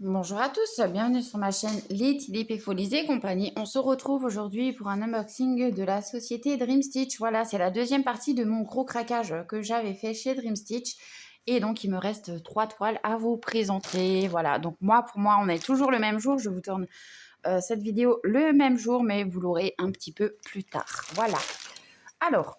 Bonjour à tous, bienvenue sur ma chaîne Les TDP Folies et compagnie. On se retrouve aujourd'hui pour un unboxing de la société Dream Stitch. Voilà, c'est la deuxième partie de mon gros craquage que j'avais fait chez Dream Stitch. Et donc, il me reste 3 toiles à vous présenter. Voilà, donc pour moi, on est toujours le même jour. Je vous tourne cette vidéo le même jour, mais vous l'aurez un petit peu plus tard. Voilà. Alors,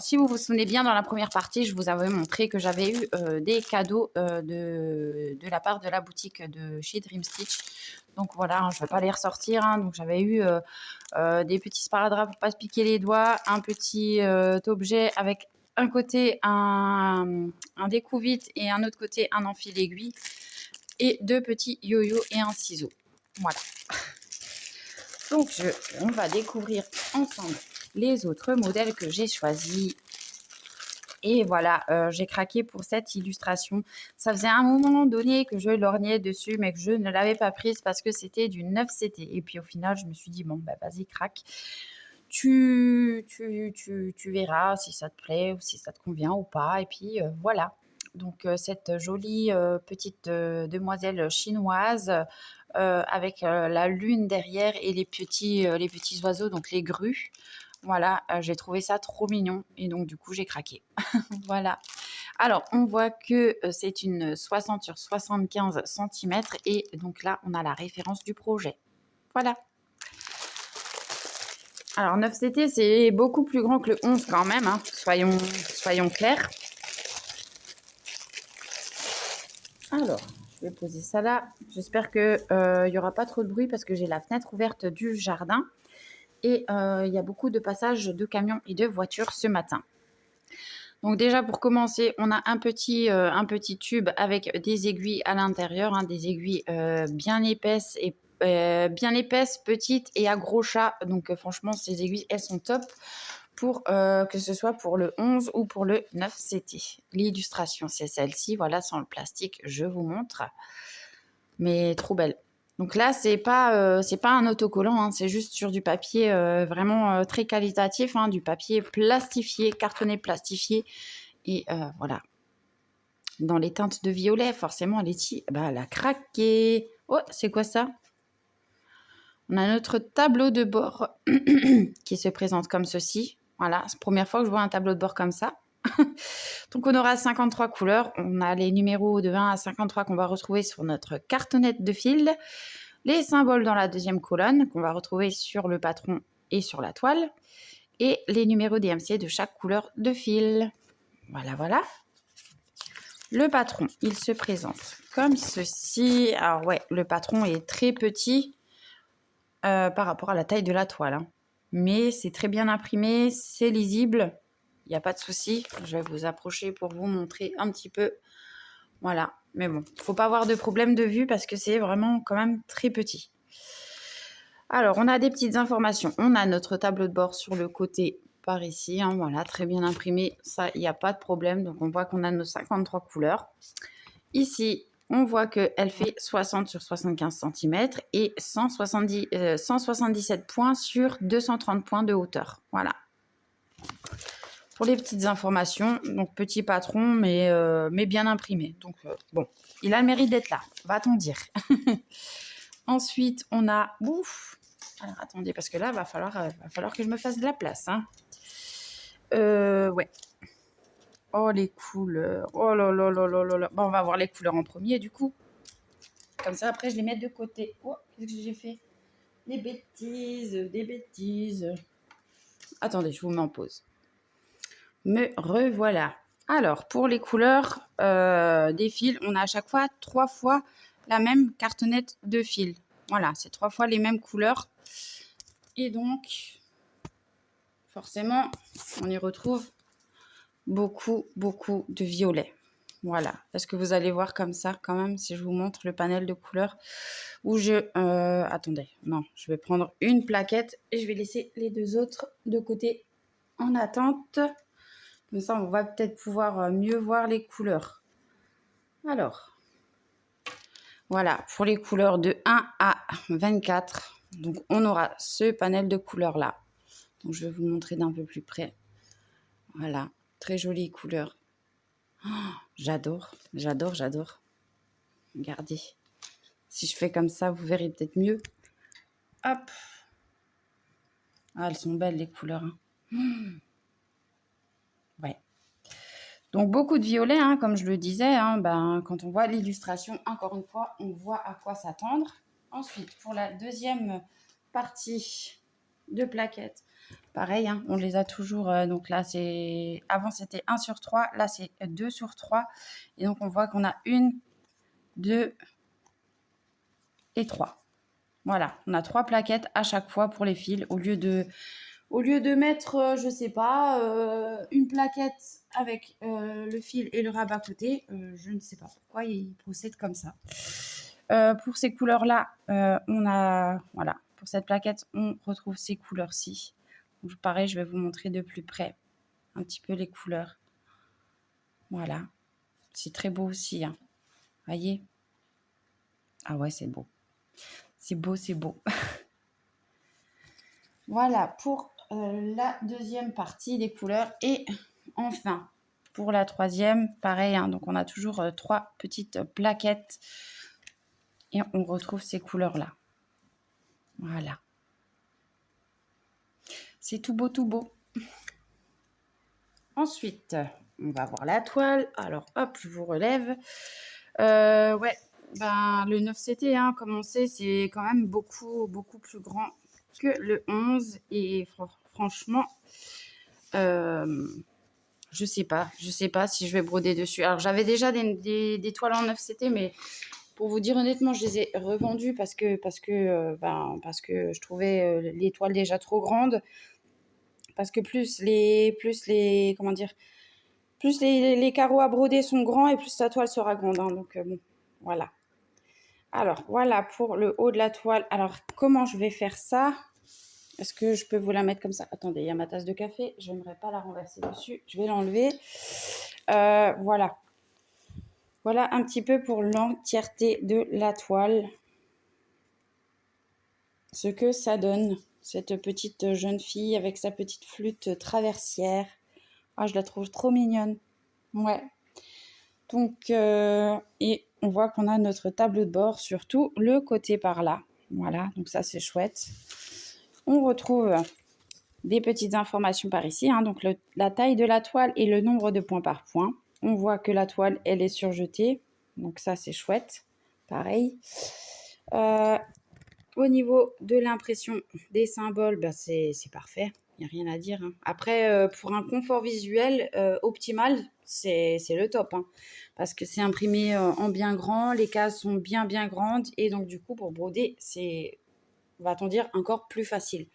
si vous vous souvenez bien, dans la première partie, je vous avais montré que j'avais eu des cadeaux de la part de la boutique de chez Dream Stitch. Donc voilà, je ne vais pas les ressortir. Donc j'avais eu des petits sparadraps pour ne pas se piquer les doigts, un petit objet avec un côté un découvite et un autre côté un enfil aiguille, et 2 petits yo-yo et un ciseau. Voilà. Donc on va découvrir ensemble les autres modèles que j'ai choisis. Et voilà, j'ai craqué pour cette illustration. Ça faisait un moment donné que je lorgnais dessus, mais que je ne l'avais pas prise parce que c'était du 9CT. Et puis au final, je me suis dit, bon, bah vas-y, craque. Tu verras si ça te plaît ou si ça te convient ou pas. Et puis voilà. Donc cette jolie petite demoiselle chinoise avec la lune derrière et les petits oiseaux, donc les grues. Voilà, j'ai trouvé ça trop mignon et donc du coup j'ai craqué. Voilà. Alors on voit que c'est une 60 sur 75 centimètres et donc là on a la référence du projet. Voilà. Alors 9CT c'est beaucoup plus grand que le 11 quand même, hein. Soyons clairs. Alors, je vais poser ça là. J'espère qu'il n'y aura pas trop de bruit parce que j'ai la fenêtre ouverte du jardin. Et il y a beaucoup de passages de camions et de voitures ce matin. Donc déjà pour commencer, on a un petit tube avec des aiguilles à l'intérieur, hein, des aiguilles bien épaisses, petites et à gros chat. Donc franchement, ces aiguilles, elles sont top pour que ce soit pour le 11 ou pour le 9CT. L'illustration, c'est celle-ci. Voilà, sans le plastique, je vous montre. Mais trop belle. Donc là, c'est pas un autocollant, hein, c'est juste sur du papier vraiment très qualitatif, hein, du papier plastifié, cartonné plastifié. Et voilà. Dans les teintes de violet, forcément, Letty, bah, elle a craqué. Oh, c'est quoi ça? On a notre tableau de bord qui se présente comme ceci. Voilà, c'est la première fois que je vois un tableau de bord comme ça. Donc on aura 53 couleurs. On a les numéros de 1 à 53 qu'on va retrouver sur notre cartonnette de fil. Les symboles dans la deuxième colonne qu'on va retrouver sur le patron et sur la toile. Et les numéros DMC de chaque couleur de fil. Voilà, voilà. Le patron, il se présente comme ceci. Alors ouais, le patron est très petit par rapport à la taille de la toile. Hein. Mais c'est très bien imprimé, c'est lisible. Il n'y a pas de souci. Je vais vous approcher pour vous montrer un petit peu. Voilà. Mais bon, il ne faut pas avoir de problème de vue parce que c'est vraiment quand même très petit. Alors, on a des petites informations. On a notre tableau de bord sur le côté par ici. Hein, voilà, très bien imprimé. Ça, il n'y a pas de problème. Donc, on voit qu'on a nos 53 couleurs. Ici, on voit qu'elle fait 60 sur 75 cm et 177 points sur 230 points de hauteur. Voilà. Pour les petites informations, donc petit patron, mais bien imprimé. Donc, bon, il a le mérite d'être là, va-t-on dire. Ensuite, on a... Ouf. Alors, attendez, parce que là, va falloir que je me fasse de la place. Hein. Ouais. Oh, les couleurs. Oh là là là là là là. Bon, on va voir les couleurs en premier, du coup. Comme ça, après, je les mets de côté. Oh, qu'est-ce que j'ai fait? Des bêtises. Attendez, je vous mets en pause. Me revoilà. Alors, pour les couleurs des fils, on a à chaque fois 3 fois la même cartonnette de fil. Voilà, c'est 3 fois les mêmes couleurs. Et donc, forcément, on y retrouve beaucoup de violet. Voilà, est-ce que vous allez voir comme ça quand même si je vous montre le panel de couleurs où attendez, non, je vais prendre une plaquette et je vais laisser les deux autres de côté en attente. Comme ça, on va peut-être pouvoir mieux voir les couleurs. Alors, voilà, pour les couleurs de 1 à 24. Donc, on aura ce panel de couleurs-là. Donc, je vais vous montrer d'un peu plus près. Voilà, très jolie couleur. Oh, j'adore. Regardez. Si je fais comme ça, vous verrez peut-être mieux. Hop. Ah, elles sont belles les couleurs. Hein. Ouais. Donc beaucoup de violet, hein, comme je le disais. Hein, ben, quand on voit l'illustration, encore une fois, on voit à quoi s'attendre. Ensuite, pour la deuxième partie de plaquettes, pareil, hein, on les a toujours. Donc là, c'est avant c'était 1 sur 3, là c'est 2 sur 3. Et donc on voit qu'on a 1, 2 et 3. Voilà, on a 3 plaquettes à chaque fois pour les fils. Au lieu de mettre, je sais pas, une plaquette avec le fil et le rabat côté, je ne sais pas pourquoi ils procèdent comme ça. Pour ces couleurs-là, on a, voilà, pour cette plaquette, on retrouve ces couleurs-ci. Donc, pareil, je vais vous montrer de plus près un petit peu les couleurs. Voilà, c'est très beau aussi, hein. Voyez? Ah ouais, c'est beau. C'est beau, c'est beau. Voilà pour la deuxième partie des couleurs. Et enfin, pour la troisième, pareil, hein, donc on a toujours 3 petites plaquettes et on retrouve ces couleurs-là. Voilà. C'est tout beau, tout beau. Ensuite, on va voir la toile. Alors, hop, je vous relève. Ouais, ben, le 9CT, hein, comme on sait, c'est quand même beaucoup, beaucoup plus grand que le 11. Et franchement, je sais pas si je vais broder dessus. Alors, j'avais déjà des toiles en 9CT, mais pour vous dire honnêtement, je les ai revendues parce que je trouvais les toiles déjà trop grandes. Parce que plus les carreaux à broder sont grands et plus la toile sera grande. Hein, donc bon, voilà. Alors voilà pour le haut de la toile. Alors comment je vais faire ça? Est-ce que je peux vous la mettre comme ça? Attendez, il y a ma tasse de café. Je n'aimerais pas la renverser dessus. Je vais l'enlever. Voilà. Voilà un petit peu pour l'entièreté de la toile. Ce que ça donne, cette petite jeune fille avec sa petite flûte traversière. Ah, je la trouve trop mignonne. Ouais. Donc, et on voit qu'on a notre tableau de bord, surtout le côté par là. Voilà, donc ça c'est chouette. On retrouve des petites informations par ici, hein, donc la taille de la toile et le nombre de points par point. On voit que la toile, elle est surjetée, donc ça c'est chouette. Pareil. Au niveau de l'impression des symboles, bah, c'est parfait. Il n'y a rien à dire. Hein. Après, pour un confort visuel optimal, c'est le top. Hein, parce que c'est imprimé en bien grand, les cases sont bien grandes. Et donc, du coup, pour broder, c'est, va-t-on dire, encore plus facile.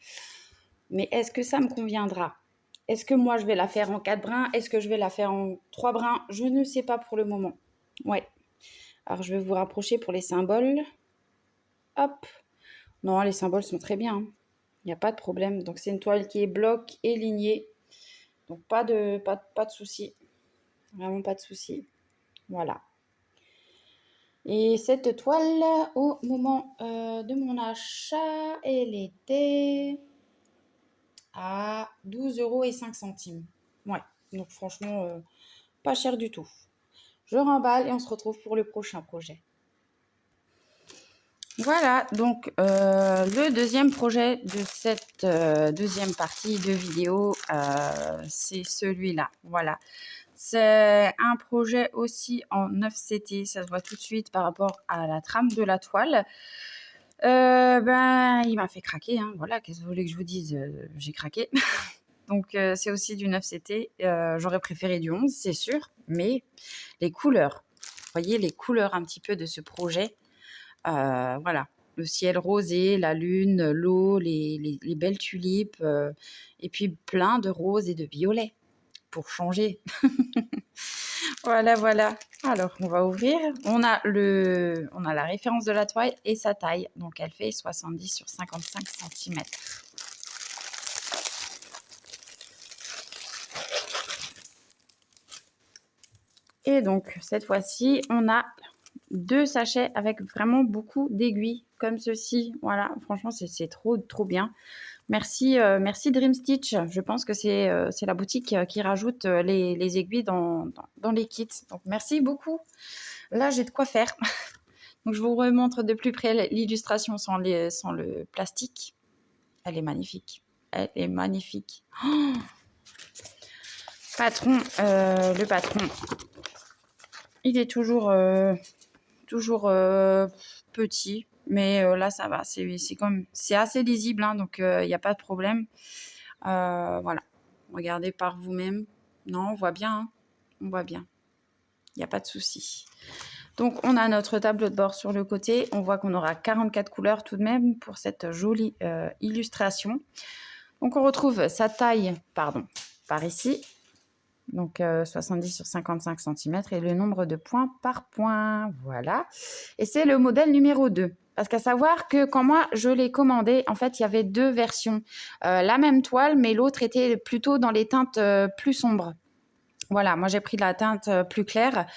Mais est-ce que ça me conviendra? Est-ce que moi, je vais la faire en 4 brins? Est-ce que je vais la faire en 3 brins? Je ne sais pas pour le moment. Ouais. Alors, je vais vous rapprocher pour les symboles. Hop. Non, les symboles sont très bien. Hein. Il n'y a pas de problème. Donc, c'est une toile qui est bloc et lignée. Donc, pas de souci. Vraiment pas de souci. Voilà. Et cette toile, au moment de mon achat, elle était à 12,05 €. Ouais. Donc, franchement, pas cher du tout. Je remballe et on se retrouve pour le prochain projet. Voilà, donc le deuxième projet de cette deuxième partie de vidéo, c'est celui-là. Voilà, c'est un projet aussi en 9CT, ça se voit tout de suite par rapport à la trame de la toile. Ben, il m'a fait craquer, hein. Voilà, qu'est-ce que vous voulez que je vous dise? J'ai craqué. Donc c'est aussi du 9CT. J'aurais préféré du 11, c'est sûr, mais les couleurs, vous voyez les couleurs un petit peu de ce projet. Voilà, le ciel rosé, la lune, l'eau, les belles tulipes, et puis plein de roses et de violets pour changer. Voilà, voilà. Alors, on va ouvrir. On a la référence de la toile et sa taille. Donc, elle fait 70 sur 55 cm. Et donc, cette fois-ci, on a 2 sachets avec vraiment beaucoup d'aiguilles comme ceci. Voilà, franchement, c'est trop, trop bien. Merci, merci Dream Stitch. Je pense que c'est la boutique qui rajoute les aiguilles dans les kits. Donc, merci beaucoup. Là, j'ai de quoi faire. Donc, je vous remontre de plus près l'illustration sans le plastique. Elle est magnifique. Elle est magnifique. Oh, patron, le patron, il est toujours petit, mais là ça va, c'est assez lisible, hein, donc il n'y a pas de problème. Voilà, regardez par vous-même. Non, on voit bien, hein, on voit bien. Il n'y a pas de souci. Donc on a notre tableau de bord sur le côté. On voit qu'on aura 44 couleurs tout de même pour cette jolie illustration. Donc on retrouve sa taille, par ici. Donc 70 sur 55 cm et le nombre de points par point. Voilà. Et c'est le modèle numéro 2. Parce qu'à savoir que quand moi je l'ai commandé, en fait il y avait deux versions. La même toile, mais l'autre était plutôt dans les teintes plus sombres. Voilà, moi j'ai pris de la teinte plus claire.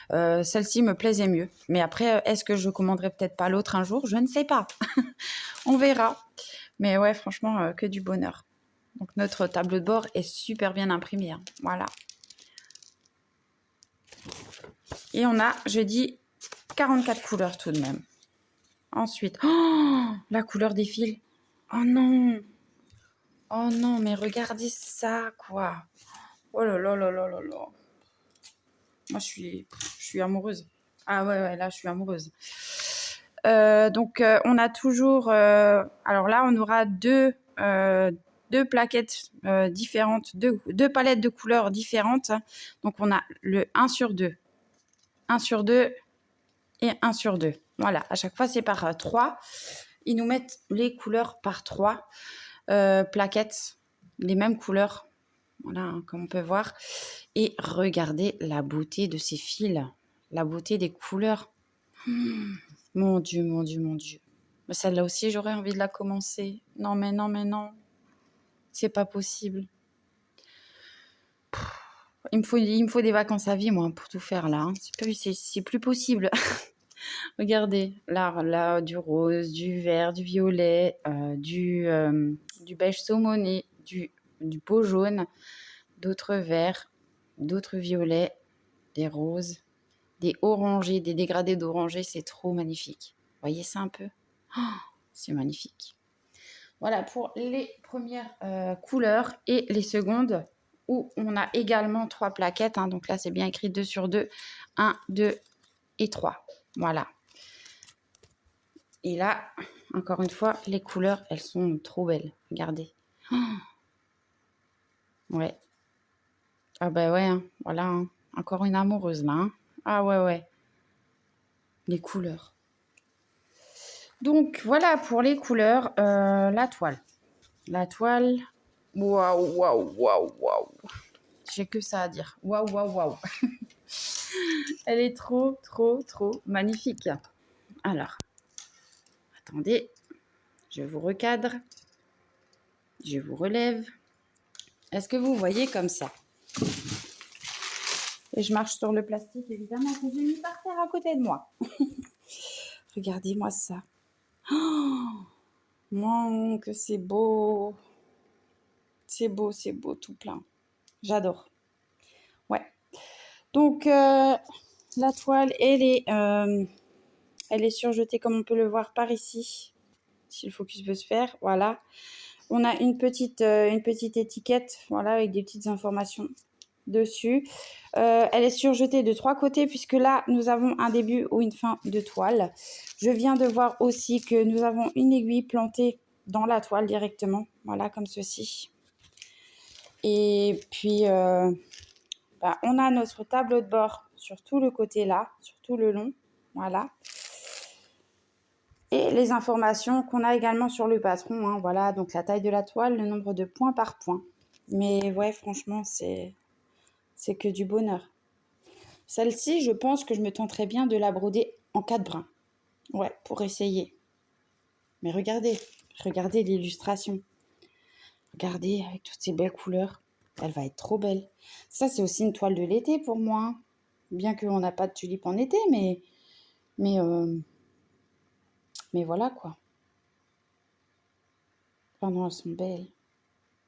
Celle-ci me plaisait mieux. Mais après, est-ce que je commanderai peut-être pas l'autre un jour? Je ne sais pas. On verra. Mais ouais, franchement, que du bonheur. Donc notre tableau de bord est super bien imprimé. Hein. Voilà. Et on a, je dis, 44 couleurs tout de même. Ensuite, oh, la couleur des fils. Oh non. Oh non, mais regardez ça, quoi. Oh là là là là là là. Moi, je suis amoureuse. Ah ouais, là, je suis amoureuse. Donc, on a toujours... alors là, on aura deux plaquettes différentes, deux palettes de couleurs différentes. Donc, on a le 1 sur 2. 1 sur 2 et 1 sur 2. Voilà, à chaque fois, c'est par 3. Ils nous mettent les couleurs par 3 plaquettes, les mêmes couleurs. Voilà, hein, comme on peut voir. Et regardez la beauté de ces fils, la beauté des couleurs. Mon Dieu, mon Dieu, mon Dieu. Celle-là aussi, j'aurais envie de la commencer. Non, mais non, mais non. C'est pas possible. Il me faut des vacances à vie, moi, pour tout faire, là. Hein. C'est plus possible. Regardez, là, du rose, du vert, du violet, du beige saumoné, du beau jaune, d'autres verts, d'autres violets, des roses, des orangés, des dégradés d'orangés. C'est trop magnifique. Voyez ça un peu? Oh, c'est magnifique. Voilà pour les premières couleurs et les secondes où on a également 3 plaquettes. Hein, donc là, c'est bien écrit 2 sur 2. 1, 2 et 3. Voilà. Et là, encore une fois, les couleurs, elles sont trop belles. Regardez. Oh, ouais. Ah bah ouais, hein, voilà. Hein. Encore une amoureuse là. Hein. Ah ouais, ouais. Les couleurs. Donc voilà pour les couleurs. La toile. La toile. Waouh, waouh, waouh, waouh. J'ai que ça à dire. Waouh, waouh, waouh. Elle est trop, trop, trop magnifique. Alors, attendez. Je vous recadre. Je vous relève. Est-ce que vous voyez comme ça? Et je marche sur le plastique, évidemment, que j'ai mis par terre à côté de moi. Regardez-moi ça. Oh, mon, que c'est beau. C'est beau, tout plein. J'adore. Ouais. Donc, la toile, elle est surjetée, comme on peut le voir par ici. Si le focus peut se faire, voilà. On a une petite étiquette, voilà, avec des petites informations dessus. Elle est surjetée de 3 côtés puisque là, nous avons un début ou une fin de toile. Je viens de voir aussi que nous avons une aiguille plantée dans la toile directement, voilà, comme ceci. Et puis, on a notre tableau de bord sur tout le côté là, sur tout le long, voilà. Et les informations qu'on a également sur le patron, hein, voilà, donc la taille de la toile, le nombre de points par point. Mais ouais, franchement, c'est que du bonheur. Celle-ci, je pense que je me tenterais bien de la broder en 4 brins. Ouais, pour essayer. Mais regardez l'illustration. Regardez, avec toutes ces belles couleurs. Elle va être trop belle. Ça, c'est aussi une toile de l'été pour moi. Bien qu'on n'a pas de tulipes en été, mais voilà quoi. Oh non, elles sont belles.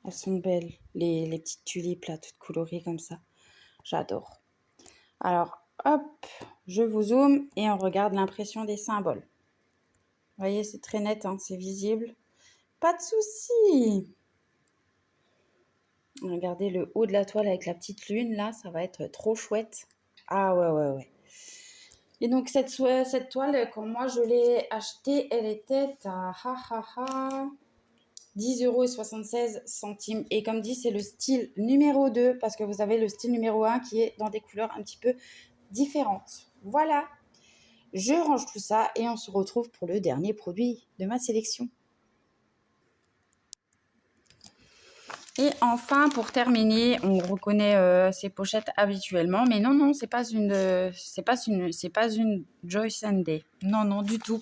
Elles sont belles. Les petites tulipes là, toutes colorées comme ça. J'adore. Alors, Hop, je vous zoome et on regarde l'impression des symboles. Vous voyez, c'est très net, hein, c'est visible. Pas de souci. Regardez le haut de la toile avec la petite lune, là, ça va être trop chouette. Ah ouais. Et donc, cette toile, quand moi je l'ai achetée, elle était à 10,76 €. Et comme dit, c'est le style numéro 2, parce que vous avez le style numéro 1 qui est dans des couleurs un petit peu différentes. Voilà, je range tout ça et on se retrouve pour le dernier produit de ma sélection. Et enfin, pour terminer, on reconnaît ces pochettes habituellement, mais non, c'est pas une Joy Day. Non, du tout.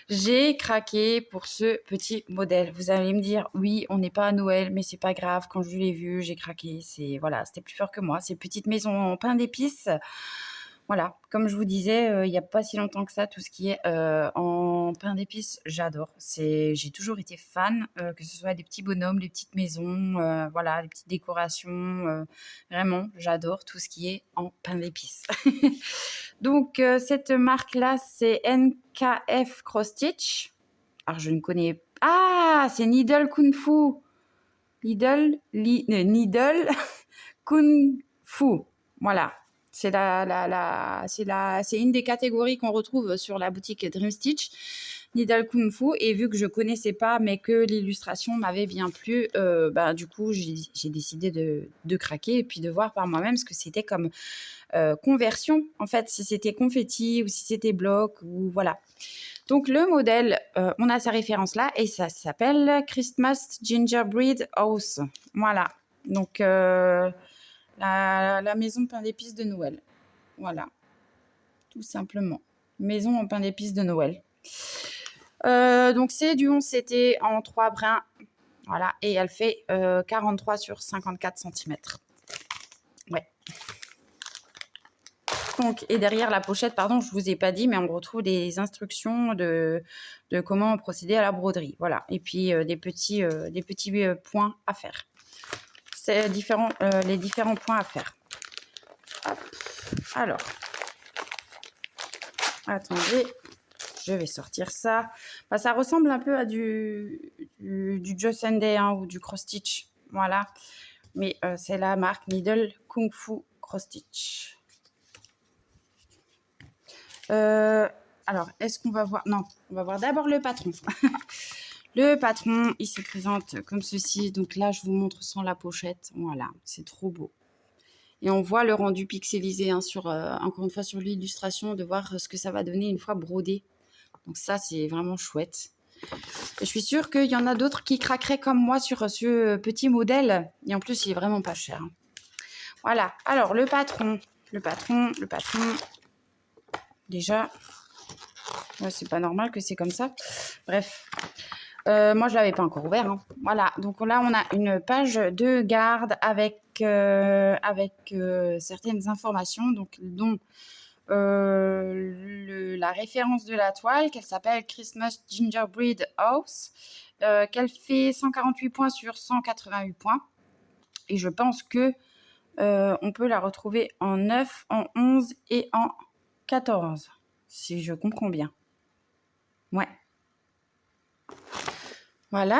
J'ai craqué pour ce petit modèle. Vous allez me dire, oui, on n'est pas à Noël, mais c'est pas grave. Quand je l'ai vu, j'ai craqué. Voilà, c'était plus fort que moi. Ces petites maisons en pain d'épices. Voilà, comme je vous disais, il n'y a pas si longtemps que ça, tout ce qui est en pain d'épices, j'adore. J'ai toujours été fan, que ce soit des petits bonhommes, les petites maisons, voilà, les petites décorations. Vraiment, j'adore tout ce qui est en pain d'épices. Donc, cette marque-là, c'est NKF Cross Stitch. Alors, je ne connais pas. Ah, c'est Needle Kung Fu. Needle Kung Fu. Voilà. C'est une des catégories qu'on retrouve sur la boutique Dream Stitch, Needle Kung Fu. Et vu que je connaissais pas, mais que l'illustration m'avait bien plu, du coup, j'ai décidé de craquer et puis de voir par moi-même ce que c'était comme conversion. En fait, si c'était confetti ou si c'était bloc ou voilà. Donc, le modèle, on a sa référence là et ça s'appelle Christmas Gingerbread House. Voilà. Donc, la maison pain d'épices de Noël. Voilà, tout simplement. Maison en pain d'épices de Noël. Donc, c'est du 11 CT en 3 brins. Voilà, et elle fait 43 sur 54 cm. Ouais. Donc, et derrière la pochette, pardon, je ne vous ai pas dit, mais on retrouve des instructions de comment procéder à la broderie. Voilà, et puis des petits points à faire. C'est les différents points à faire. Hop. Alors, attendez, je vais sortir ça. Ça ressemble un peu à du Joy Sunday ou du Cross Stitch. Voilà. Mais c'est la marque Needle Kung Fu Cross Stitch. Alors, est-ce qu'on va voir... Non, on va voir d'abord le patron. Le patron, il se présente comme ceci. Donc là, je vous montre sans la pochette. Voilà, c'est trop beau. Et on voit le rendu pixelisé, encore une fois, sur l'illustration, de voir ce que ça va donner une fois brodé. Donc ça, c'est vraiment chouette. Et je suis sûre qu'il y en a d'autres qui craqueraient comme moi sur ce petit modèle. Et en plus, il est vraiment pas cher. Voilà. Alors, le patron. Déjà, ouais, c'est pas normal que c'est comme ça. Bref. Moi, je l'avais pas encore ouvert. Hein. Voilà. Donc là, on a une page de garde avec certaines informations, dont la référence de la toile, qu'elle s'appelle Christmas Gingerbread House, qu'elle fait 148 points sur 188 points. Et je pense que on peut la retrouver en 9, en 11 et en 14, si je comprends bien. Ouais. Voilà.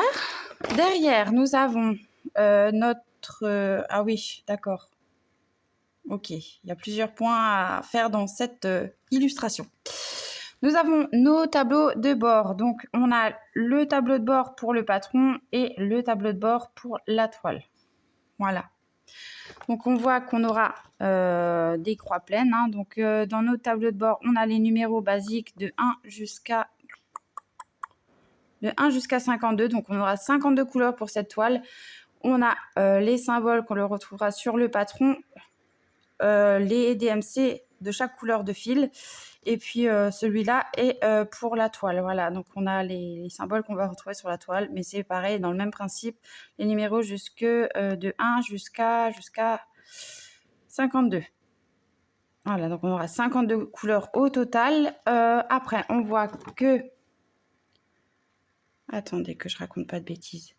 Derrière, nous avons notre... ah oui, d'accord. Ok, il y a plusieurs points à faire dans cette illustration. Nous avons nos tableaux de bord. Donc, on a le tableau de bord pour le patron et le tableau de bord pour la toile. Voilà. Donc, on voit qu'on aura des croix pleines. Hein. Donc, dans nos tableaux de bord, on a les numéros basiques de 1 jusqu'à 52. Donc, on aura 52 couleurs pour cette toile. On a les symboles qu'on le retrouvera sur le patron, les DMC de chaque couleur de fil. Et puis, celui-là est pour la toile. Voilà, donc on a les symboles qu'on va retrouver sur la toile. Mais c'est pareil, dans le même principe, les numéros de 1 jusqu'à 52. Voilà, donc on aura 52 couleurs au total. Après, on voit que... Attendez que je raconte pas de bêtises.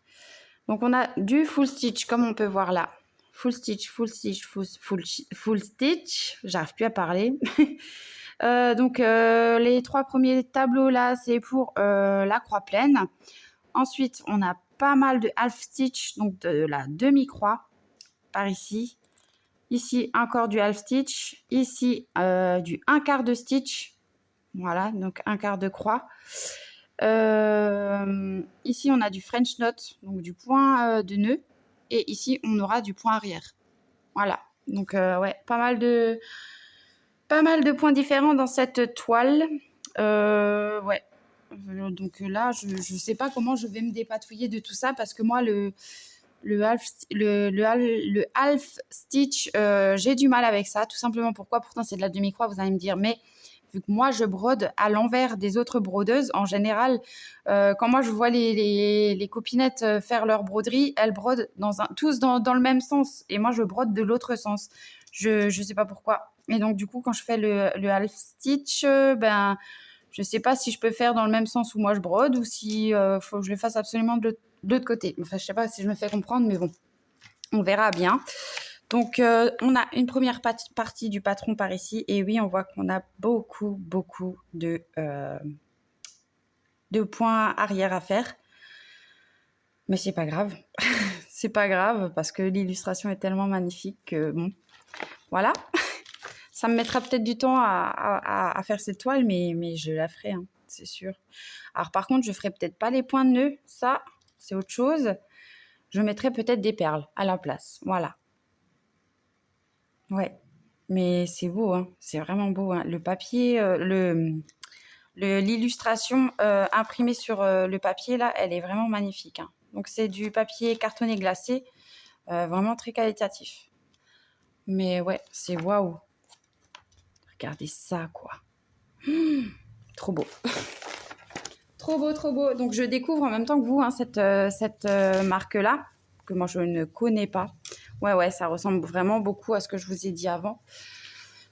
Donc, on a du full stitch, comme on peut voir là. full stitch, full stitch, full stitch. J'arrive plus à parler. Donc, les 3 premiers tableaux là, c'est pour la croix pleine. Ensuite, on a pas mal de half stitch, donc de la demi-croix par ici. Ici, encore du half stitch. Ici, du 1/4 de stitch. Voilà, donc 1/4 de croix. Ici, on a du French knot, donc du point de nœud. Et ici, on aura du point arrière. Voilà, donc ouais, pas mal de points différents dans cette toile. Ouais. Donc là, je ne sais pas comment je vais me dépatouiller de tout ça parce que moi, le half stitch, j'ai du mal avec ça. Tout simplement pourquoi? Pourtant, c'est de la demi-croix, vous allez me dire. Mais vu que moi, je brode à l'envers des autres brodeuses, en général, quand moi, je vois les copinettes faire leur broderie, elles brodent tous dans le même sens. Et moi, je brode de l'autre sens. Je sais pas pourquoi. Et donc, du coup, quand je fais le half stitch, ben, je sais pas si je peux faire dans le même sens où moi je brode ou si faut que je le fasse absolument de l'autre côté. Enfin, je sais pas si je me fais comprendre, mais bon, on verra bien. Donc, on a une première partie du patron par ici. Et oui, on voit qu'on a beaucoup de points arrière à faire. Mais c'est pas grave. C'est pas grave parce que l'illustration est tellement magnifique que bon, voilà. Ça me mettra peut-être du temps à faire cette toile, mais je la ferai, hein, c'est sûr. Alors par contre, je ferai peut-être pas les points de nœud. Ça, c'est autre chose. Je mettrai peut-être des perles à la place. Voilà. Ouais. Mais c'est beau, hein. C'est vraiment beau, hein. Le papier, l'illustration imprimée sur le papier, là, elle est vraiment magnifique, hein. Donc c'est du papier cartonné glacé. Vraiment très qualitatif. Mais ouais, c'est waouh. Regardez ça, quoi. Trop beau. Trop beau, trop beau. Donc, je découvre en même temps que vous hein, cette marque-là, que moi, je ne connais pas. Ouais, ça ressemble vraiment beaucoup à ce que je vous ai dit avant.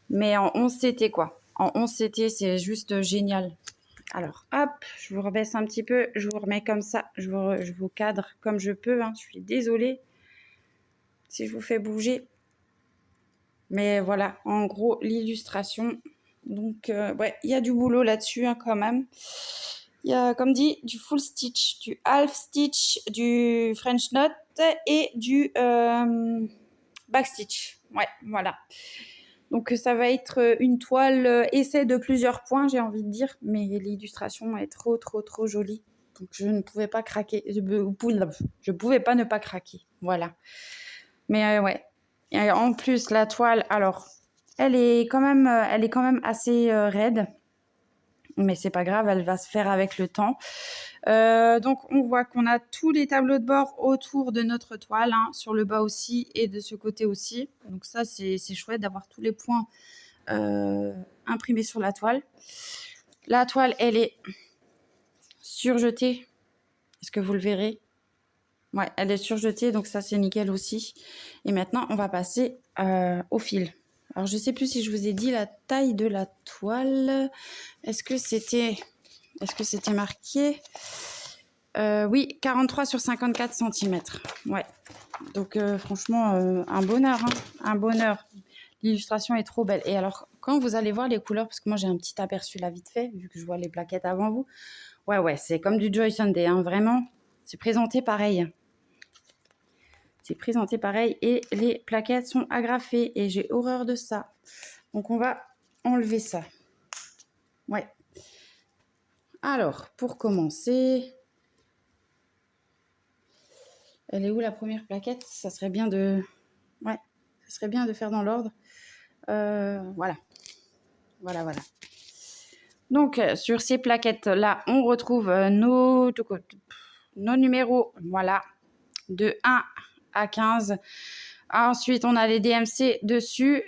Mais en 11 CT, quoi. En 11 CT, c'est juste génial. Alors, hop, je vous rebaisse un petit peu. Je vous remets comme ça. Je vous cadre comme je peux. Hein. Je suis désolée si je vous fais bouger. Mais voilà, en gros, l'illustration. Donc, ouais, il y a du boulot là-dessus hein, quand même. Il y a, comme dit, du full stitch, du half stitch, du French knot et du back stitch. Ouais, voilà. Donc, ça va être une toile essai de plusieurs points, j'ai envie de dire. Mais l'illustration est trop jolie. Donc, je ne pouvais pas craquer. Je pouvais pas ne pas craquer. Voilà. Mais ouais. Et en plus, la toile, alors, elle est quand même assez raide. Mais c'est pas grave, elle va se faire avec le temps. Donc, on voit qu'on a tous les tableaux de bord autour de notre toile, hein, sur le bas aussi et de ce côté aussi. Donc ça, c'est chouette d'avoir tous les points imprimés sur la toile. La toile, elle est surjetée. Est-ce que vous le verrez? Ouais, elle est surjetée, donc ça, c'est nickel aussi. Et maintenant, on va passer au fil. Alors, je ne sais plus si je vous ai dit la taille de la toile. Est-ce que c'était marqué? Oui, 43 sur 54 cm. Ouais. Donc, franchement, un bonheur. Hein, un bonheur. L'illustration est trop belle. Et alors, quand vous allez voir les couleurs, parce que moi, j'ai un petit aperçu là vite fait, vu que je vois les plaquettes avant vous. Ouais, c'est comme du Joy Sunday. Hein, vraiment, c'est présenté pareil. C'est présenté pareil et les plaquettes sont agrafées et j'ai horreur de ça. Donc, on va enlever ça. Ouais. Alors, pour commencer, elle est où la première plaquette? Ça serait bien de... Ouais, ça serait bien de faire dans l'ordre. Voilà. Donc, sur ces plaquettes-là, on retrouve nos numéros, voilà, de 1 à 15. Ensuite, on a les DMC dessus,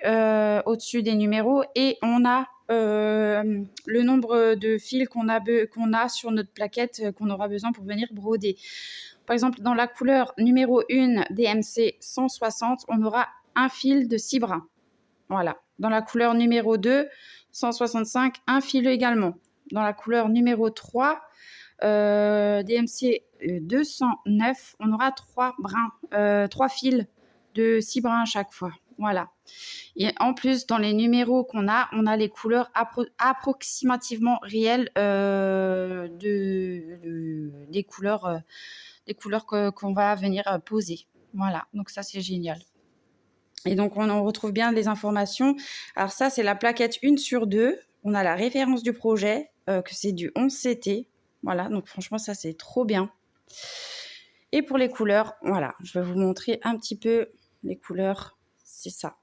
au-dessus des numéros, et on a le nombre de fils qu'on a sur notre plaquette qu'on aura besoin pour venir broder. Par exemple, dans la couleur numéro 1 DMC 160, on aura un fil de 6 brins. Voilà. Dans la couleur numéro 2, 165, un fil également. Dans la couleur numéro 3, DMC 209, on aura 3 brins, 3 fils de 6 brins à chaque fois. Voilà. Et en plus, dans les numéros qu'on a, on a les couleurs approximativement réelles des couleurs qu'on va venir poser. Voilà, donc ça c'est génial. Et donc on retrouve bien les informations. Alors ça c'est la plaquette 1/2. On a la référence du projet, que c'est du 11CT. Voilà, donc franchement ça c'est trop bien. Et pour les couleurs, voilà, je vais vous montrer un petit peu les couleurs. C'est ça.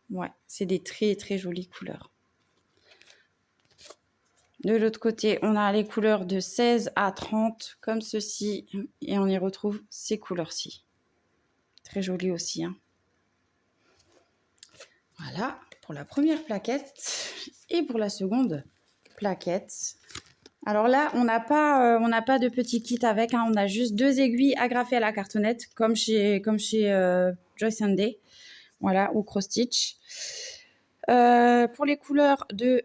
Ouais, c'est des très très jolies couleurs. De l'autre côté, on a les couleurs de 16 à 30, comme ceci. Et on y retrouve ces couleurs-ci. Très jolies aussi, hein. Voilà, pour la première plaquette. Et pour la seconde plaquette. Alors là, on n'a pas de petit kit avec, hein. On a juste 2 aiguilles agrafées à la cartonnette, comme chez Joyce Day. Voilà, ou Cross Stitch. Pour les couleurs de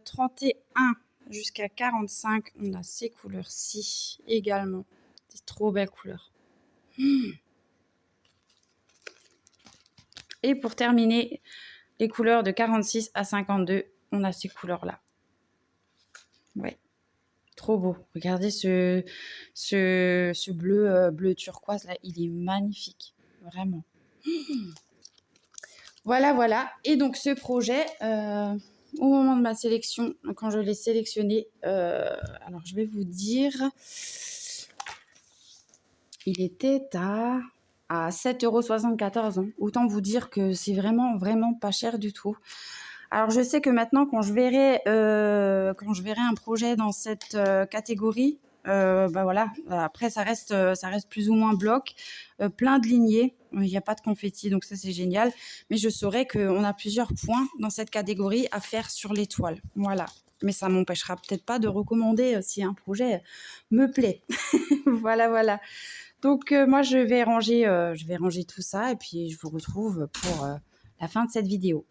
31 jusqu'à 45, on a ces couleurs-ci également. C'est trop belles couleurs. Et pour terminer, les couleurs de 46 à 52, on a ces couleurs-là. Ouais, trop beau. Regardez ce bleu turquoise là, il est magnifique, vraiment. Voilà. Et donc ce projet, au moment de ma sélection, quand je l'ai sélectionné, alors je vais vous dire, il était à 7,74 €. Autant vous dire que c'est vraiment, vraiment pas cher du tout. Alors je sais que maintenant, quand je verrai un projet dans cette catégorie, bah voilà, après ça reste plus ou moins bloc, plein de lignées, il n'y a pas de confetti, donc ça c'est génial. Mais je saurais qu'on a plusieurs points dans cette catégorie à faire sur l'étoile. Voilà. Mais ça m'empêchera peut-être pas de recommander si un projet me plaît. Voilà. Donc moi je vais ranger tout ça et puis je vous retrouve pour la fin de cette vidéo.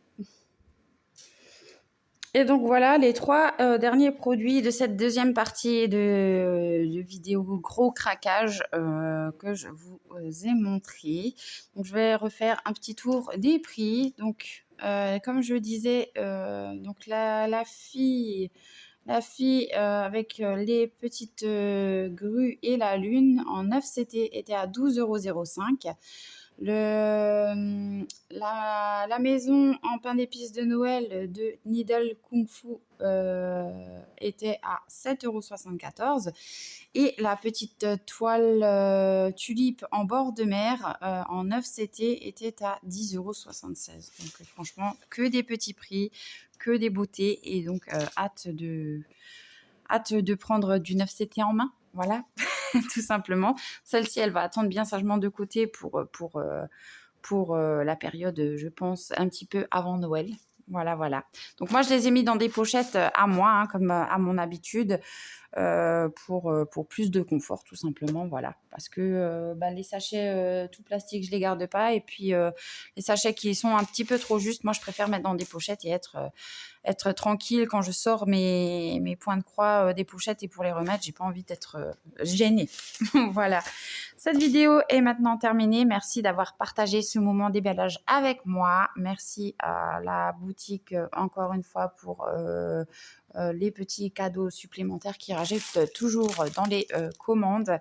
Et donc voilà les 3 derniers produits de cette deuxième partie de vidéo gros craquage que je vous ai montré. Donc je vais refaire un petit tour des prix. Donc comme je disais, donc la fille avec les petites grues et la lune en 9 CT était à 12,05 €. La maison en pain d'épices de Noël de Needle Kung Fu était à 7,74 € et la petite toile tulipe en bord de mer en 9 CT était à 10,76 €. Donc franchement, que des petits prix, que des beautés et donc hâte de prendre du 9 CT en main. Voilà, tout simplement. Celle-ci, elle va attendre bien sagement de côté pour la période, je pense, un petit peu avant Noël. Voilà. Donc moi, je les ai mis dans des pochettes à moi, hein, comme à mon habitude, pour plus de confort, tout simplement. Voilà, parce que les sachets tout plastique, je les garde pas. Et puis les sachets qui sont un petit peu trop justes, moi, je préfère mettre dans des pochettes et être tranquille quand je sors mes points de croix des pochettes et pour les remettre, j'ai pas envie d'être gênée. Voilà. Cette vidéo est maintenant terminée. Merci d'avoir partagé ce moment d'éballage avec moi. Merci à la boutique encore une fois pour les petits cadeaux supplémentaires qui rajoutent toujours dans les commandes.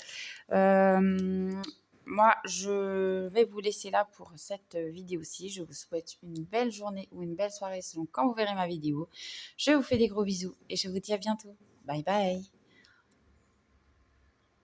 Moi, je vais vous laisser là pour cette vidéo-ci. Je vous souhaite une belle journée ou une belle soirée selon quand vous verrez ma vidéo. Je vous fais des gros bisous et je vous dis à bientôt. Bye bye.